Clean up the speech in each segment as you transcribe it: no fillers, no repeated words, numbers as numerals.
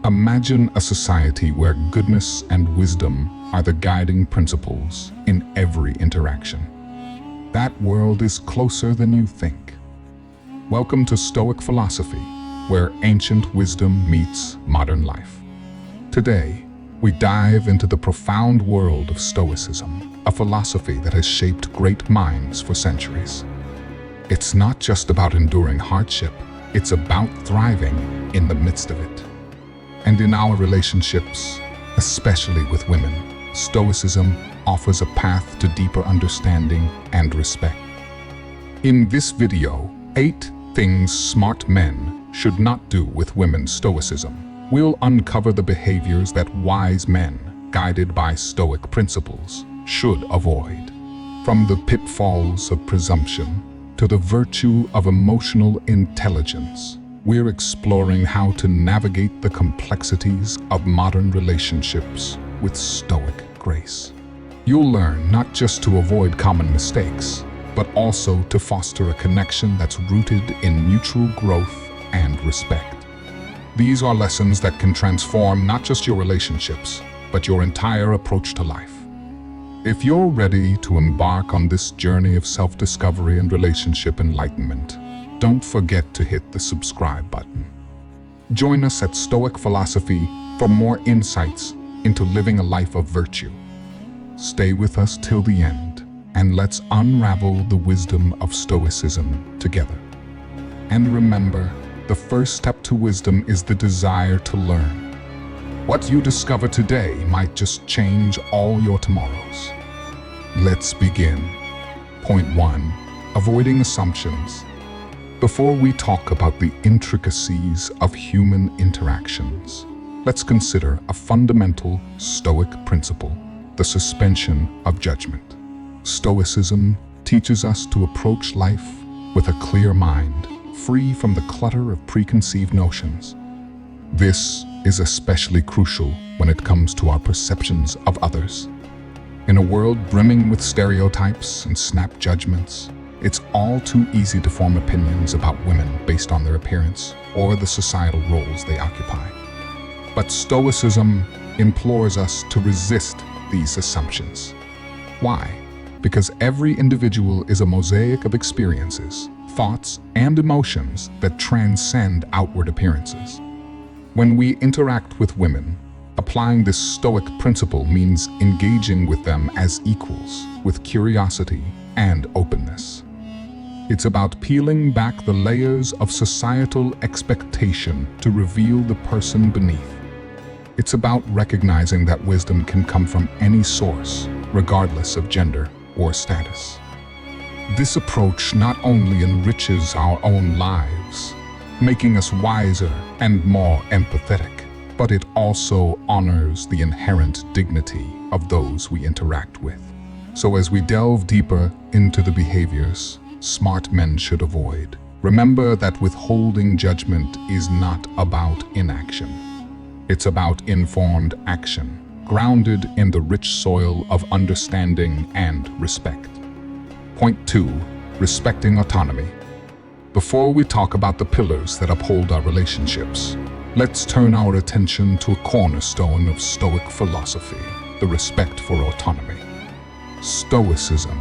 Imagine a society where goodness and wisdom are the guiding principles in every interaction. That world is closer than you think. Welcome to Stoic Philosophy, where ancient wisdom meets modern life. Today, we dive into the profound world of Stoicism, a philosophy that has shaped great minds for centuries. It's not just about enduring hardship, it's about thriving in the midst of it. And in our relationships, especially with women, Stoicism offers a path to deeper understanding and respect. In this video, 8 things smart men should not do with women's Stoicism. We'll uncover the behaviors that wise men, guided by Stoic principles, should avoid. From the pitfalls of presumption to the virtue of emotional intelligence, we're exploring how to navigate the complexities of modern relationships with Stoic grace. You'll learn not just to avoid common mistakes, but also to foster a connection that's rooted in mutual growth and respect. These are lessons that can transform not just your relationships, but your entire approach to life. If you're ready to embark on this journey of self-discovery and relationship enlightenment, don't forget to hit the subscribe button. Join us at Stoic Philosophy for more insights into living a life of virtue. Stay with us till the end, and let's unravel the wisdom of Stoicism together. And remember, the first step to wisdom is the desire to learn. What you discover today might just change all your tomorrows. Let's begin. Point 1. Avoiding assumptions. Before we talk about the intricacies of human interactions, let's consider a fundamental Stoic principle, the suspension of judgment. Stoicism teaches us to approach life with a clear mind, free from the clutter of preconceived notions. This is especially crucial when it comes to our perceptions of others. In a world brimming with stereotypes and snap judgments, it's all too easy to form opinions about women based on their appearance or the societal roles they occupy. But Stoicism implores us to resist these assumptions. Why? Because every individual is a mosaic of experiences, thoughts, and emotions that transcend outward appearances. When we interact with women, applying this Stoic principle means engaging with them as equals, with curiosity and openness. It's about peeling back the layers of societal expectation to reveal the person beneath. It's about recognizing that wisdom can come from any source, regardless of gender or status. This approach not only enriches our own lives, making us wiser and more empathetic, but it also honors the inherent dignity of those we interact with. So as we delve deeper into the behaviors smart men should avoid, remember that withholding judgment is not about inaction. It's about informed action, grounded in the rich soil of understanding and respect. Point 2. Respecting autonomy. Before we talk about the pillars that uphold our relationships, let's turn our attention to a cornerstone of Stoic philosophy, the respect for autonomy. Stoicism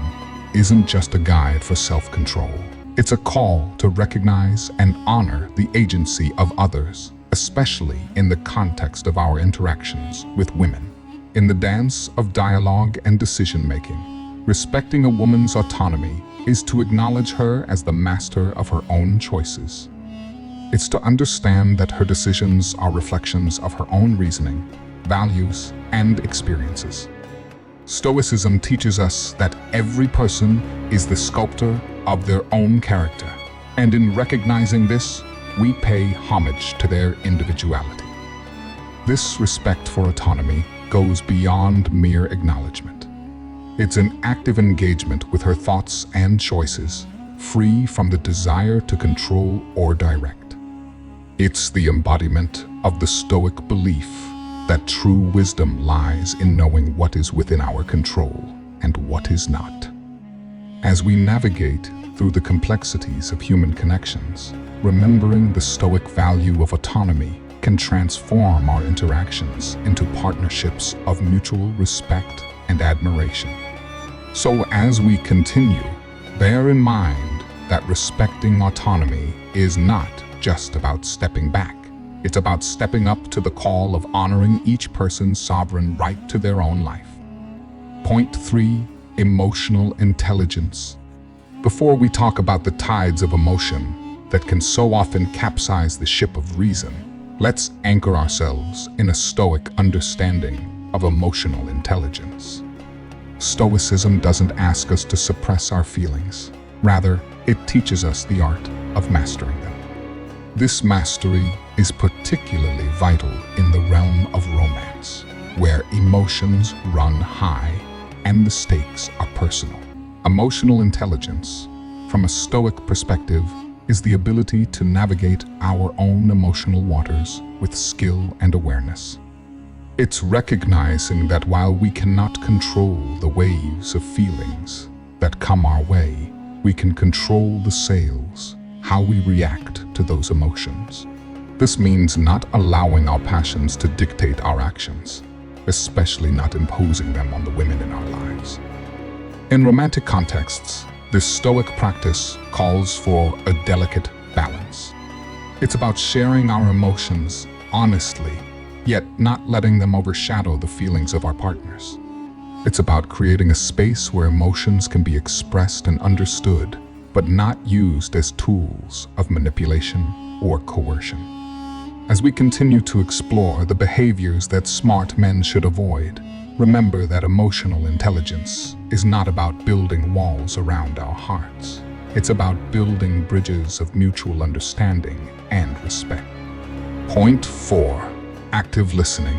isn't just a guide for self-control. It's a call to recognize and honor the agency of others, especially in the context of our interactions with women. In the dance of dialogue and decision-making, respecting a woman's autonomy is to acknowledge her as the master of her own choices. It's to understand that her decisions are reflections of her own reasoning, values, and experiences. Stoicism teaches us that every person is the sculptor of their own character, and in recognizing this, we pay homage to their individuality. This respect for autonomy goes beyond mere acknowledgement. It's an active engagement with her thoughts and choices, free from the desire to control or direct. It's the embodiment of the Stoic belief that true wisdom lies in knowing what is within our control and what is not. As we navigate through the complexities of human connections, remembering the Stoic value of autonomy can transform our interactions into partnerships of mutual respect and admiration. So as we continue, bear in mind that respecting autonomy is not just about stepping back. It's about stepping up to the call of honoring each person's sovereign right to their own life. Point 3. Emotional intelligence. Before we talk about the tides of emotion that can so often capsize the ship of reason, let's anchor ourselves in a Stoic understanding of emotional intelligence. Stoicism doesn't ask us to suppress our feelings. Rather, it teaches us the art of mastering them. This mastery is particularly vital in the realm of romance, where emotions run high and the stakes are personal. Emotional intelligence, from a Stoic perspective, is the ability to navigate our own emotional waters with skill and awareness. It's recognizing that while we cannot control the waves of feelings that come our way, we can control the sails, how we react to those emotions. This means not allowing our passions to dictate our actions, especially not imposing them on the women in our lives. In romantic contexts, this Stoic practice calls for a delicate balance. It's about sharing our emotions honestly, yet not letting them overshadow the feelings of our partners. It's about creating a space where emotions can be expressed and understood, but not used as tools of manipulation or coercion. As we continue to explore the behaviors that smart men should avoid, remember that emotional intelligence is not about building walls around our hearts. It's about building bridges of mutual understanding and respect. Point 4. Active listening.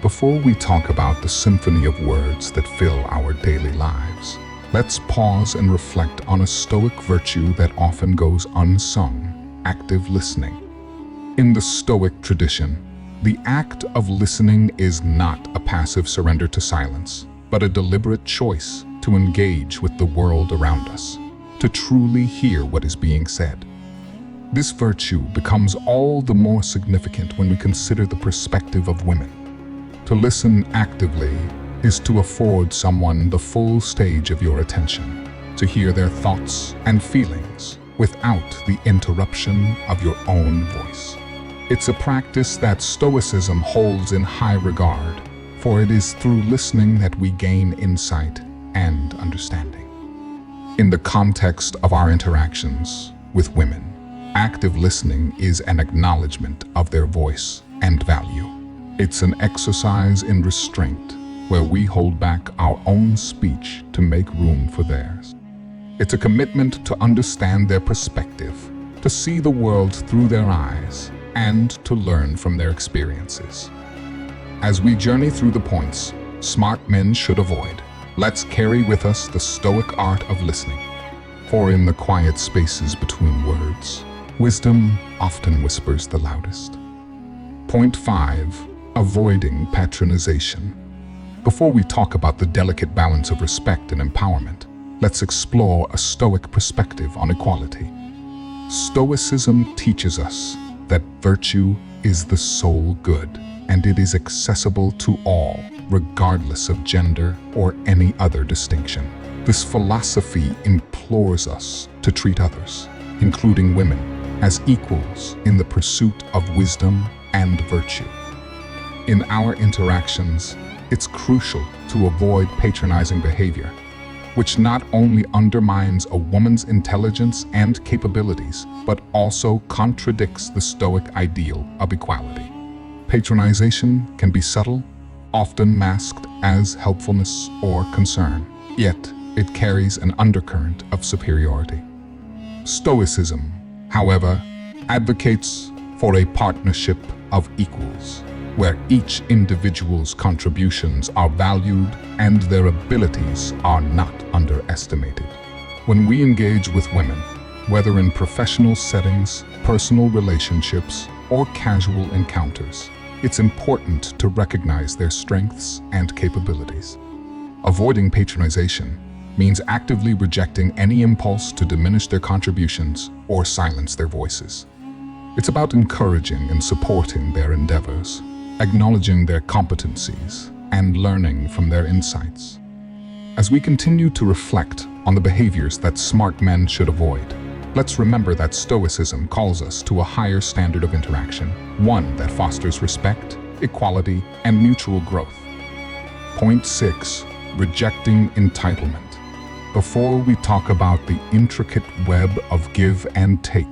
Before we talk about the symphony of words that fill our daily lives, let's pause and reflect on a Stoic virtue that often goes unsung: active listening. In the Stoic tradition, the act of listening is not a passive surrender to silence, but a deliberate choice to engage with the world around us, to truly hear what is being said. This virtue becomes all the more significant when we consider the perspective of women. To listen actively is to afford someone the full stage of your attention, to hear their thoughts and feelings without the interruption of your own voice. It's a practice that Stoicism holds in high regard, for it is through listening that we gain insight and understanding. In the context of our interactions with women, active listening is an acknowledgement of their voice and value. It's an exercise in restraint, where we hold back our own speech to make room for theirs. It's a commitment to understand their perspective, to see the world through their eyes, and to learn from their experiences. As we journey through the points smart men should avoid, let's carry with us the Stoic art of listening. For in the quiet spaces between words, wisdom often whispers the loudest. Point 5. Avoiding patronization. Before we talk about the delicate balance of respect and empowerment, let's explore a Stoic perspective on equality. Stoicism teaches us that virtue is the sole good, and it is accessible to all, regardless of gender or any other distinction. This philosophy implores us to treat others, including women, as equals in the pursuit of wisdom and virtue. In our interactions, it's crucial to avoid patronizing behavior, which not only undermines a woman's intelligence and capabilities, but also contradicts the Stoic ideal of equality. Patronization can be subtle, often masked as helpfulness or concern, yet it carries an undercurrent of superiority. Stoicism, however, advocates for a partnership of equals, where each individual's contributions are valued and their abilities are not underestimated. When we engage with women, whether in professional settings, personal relationships, or casual encounters, it's important to recognize their strengths and capabilities. Avoiding patronization means actively rejecting any impulse to diminish their contributions or silence their voices. It's about encouraging and supporting their endeavors, acknowledging their competencies, and learning from their insights. As we continue to reflect on the behaviors that smart men should avoid, let's remember that Stoicism calls us to a higher standard of interaction, one that fosters respect, equality, and mutual growth. Point 6. Rejecting entitlement. Before we talk about the intricate web of give and take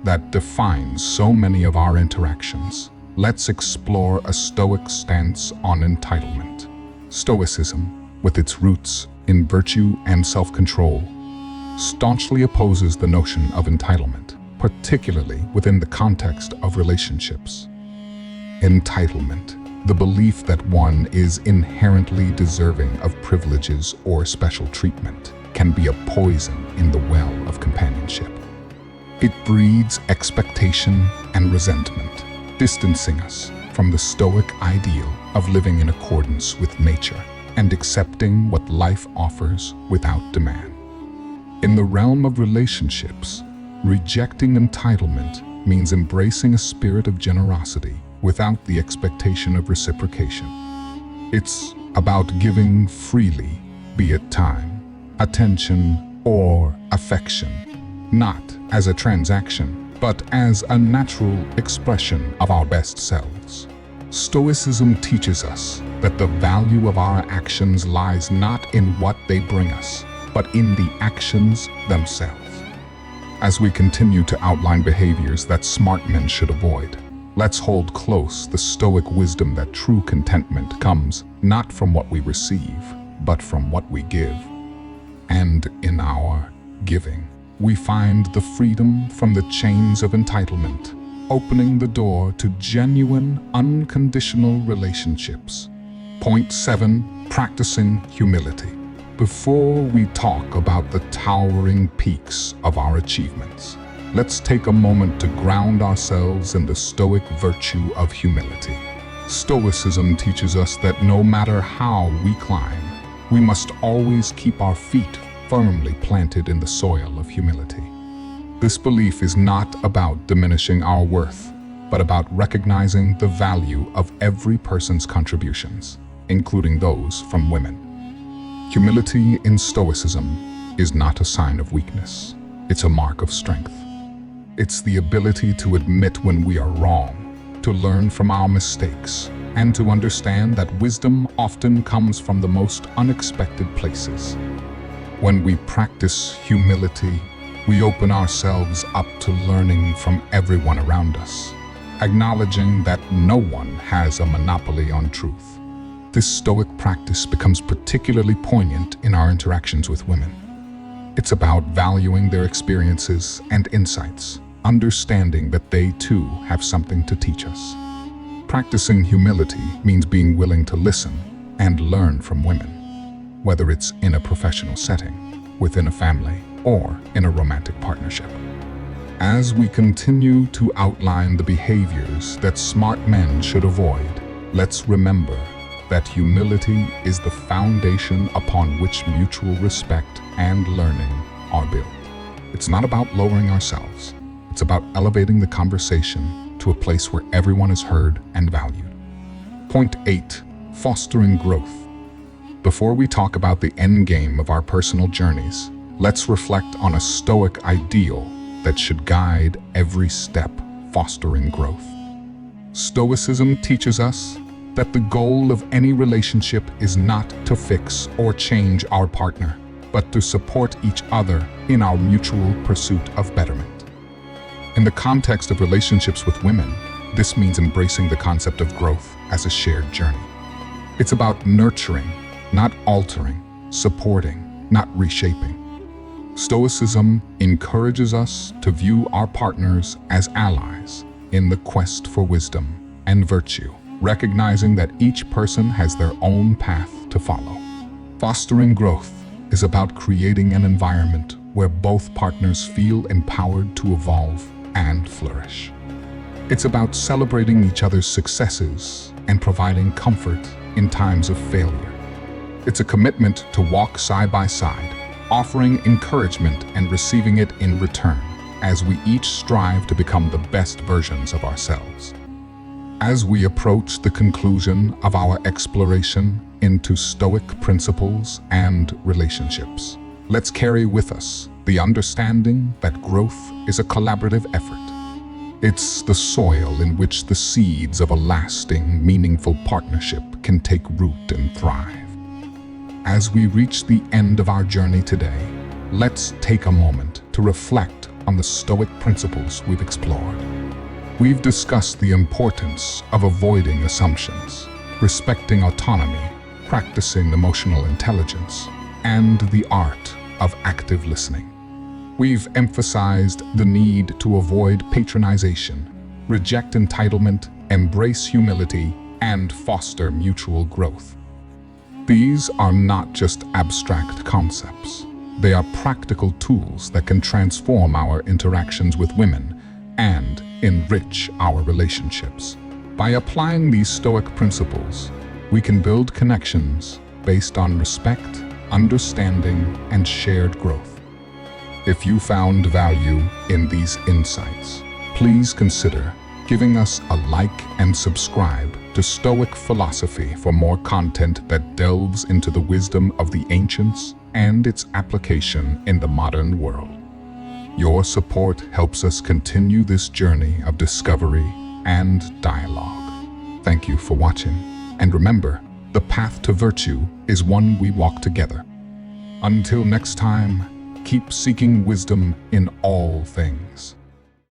that defines so many of our interactions, let's explore a Stoic stance on entitlement. Stoicism, with its roots in virtue and self-control, staunchly opposes the notion of entitlement, particularly within the context of relationships. Entitlement, the belief that one is inherently deserving of privileges or special treatment, can be a poison in the well of companionship. It breeds expectation and resentment, distancing us from the Stoic ideal of living in accordance with nature and accepting what life offers without demand. In the realm of relationships, rejecting entitlement means embracing a spirit of generosity without the expectation of reciprocation. It's about giving freely, be it time, attention, or affection, not as a transaction, but as a natural expression of our best selves. Stoicism teaches us that the value of our actions lies not in what they bring us, but in the actions themselves. As we continue to outline behaviors that smart men should avoid, let's hold close the Stoic wisdom that true contentment comes not from what we receive, but from what we give. And in our giving, we find the freedom from the chains of entitlement, opening the door to genuine, unconditional relationships. Point 7. Practicing humility. Before we talk about the towering peaks of our achievements, let's take a moment to ground ourselves in the Stoic virtue of humility. Stoicism teaches us that no matter how we climb, we must always keep our feet firmly planted in the soil of humility. This belief is not about diminishing our worth, but about recognizing the value of every person's contributions, including those from women. Humility in Stoicism is not a sign of weakness. It's a mark of strength. It's the ability to admit when we are wrong, to learn from our mistakes, and to understand that wisdom often comes from the most unexpected places. When we practice humility, we open ourselves up to learning from everyone around us, acknowledging that no one has a monopoly on truth. This Stoic practice becomes particularly poignant in our interactions with women. It's about valuing their experiences and insights, understanding that they too have something to teach us. Practicing humility means being willing to listen and learn from women, whether it's in a professional setting, within a family, or in a romantic partnership. As we continue to outline the behaviors that smart men should avoid, let's remember that humility is the foundation upon which mutual respect and learning are built. It's not about lowering ourselves. It's about elevating the conversation to a place where everyone is heard and valued. Point 8. Fostering growth. Before we talk about the end game of our personal journeys, let's reflect on a Stoic ideal that should guide every step, fostering growth. Stoicism teaches us that the goal of any relationship is not to fix or change our partner, but to support each other in our mutual pursuit of betterment. In the context of relationships with women, this means embracing the concept of growth as a shared journey. It's about nurturing, not altering, supporting, not reshaping. Stoicism encourages us to view our partners as allies in the quest for wisdom and virtue, recognizing that each person has their own path to follow. Fostering growth is about creating an environment where both partners feel empowered to evolve and flourish. It's about celebrating each other's successes and providing comfort in times of failure. It's a commitment to walk side by side, offering encouragement and receiving it in return, as we each strive to become the best versions of ourselves. As we approach the conclusion of our exploration into Stoic principles and relationships, let's carry with us the understanding that growth is a collaborative effort. It's the soil in which the seeds of a lasting, meaningful partnership can take root and thrive. As we reach the end of our journey today, let's take a moment to reflect on the Stoic principles we've explored. We've discussed the importance of avoiding assumptions, respecting autonomy, practicing emotional intelligence, and the art of active listening. We've emphasized the need to avoid patronization, reject entitlement, embrace humility, and foster mutual growth. These are not just abstract concepts. They are practical tools that can transform our interactions with women and enrich our relationships. By applying these Stoic principles, we can build connections based on respect, understanding, and shared growth. If you found value in these insights, please consider giving us a like and subscribe to Stoic Philosophy for more content that delves into the wisdom of the ancients and its application in the modern world. Your support helps us continue this journey of discovery and dialogue. Thank you for watching, and remember, the path to virtue is one we walk together. Until next time, keep seeking wisdom in all things.